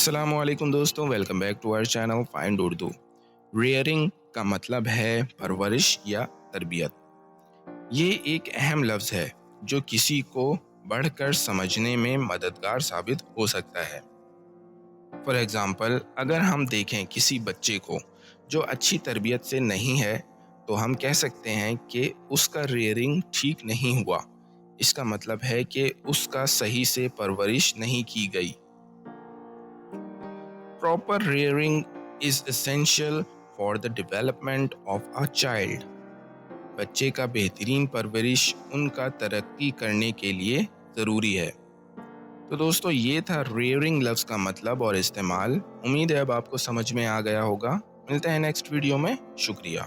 السلام علیکم دوستوں، welcome back to our channel find Urdu. Rearing کا مطلب ہے پرورش یا تربیت۔ یہ ایک اہم لفظ ہے جو کسی کو بڑھ کر سمجھنے میں مددگار ثابت ہو سکتا ہے۔ فار ایگزامپل، اگر ہم دیکھیں کسی بچے کو جو اچھی تربیت سے نہیں ہے تو ہم کہہ سکتے ہیں کہ اس کا ریئرنگ ٹھیک نہیں ہوا۔ اس کا مطلب ہے کہ اس کا صحیح سے پرورش نہیں کی گئی۔ Proper rearing is essential for the development of a child. بچے کا بہترین پرورش ان کا ترقی کرنے کے لیے ضروری ہے۔ تو دوستو، یہ تھا ریئرنگ لفظ کا مطلب اور استعمال۔ امید ہے اب آپ کو سمجھ میں آ گیا ہوگا۔ ملتے ہیں نیکسٹ ویڈیو میں۔ شکریہ۔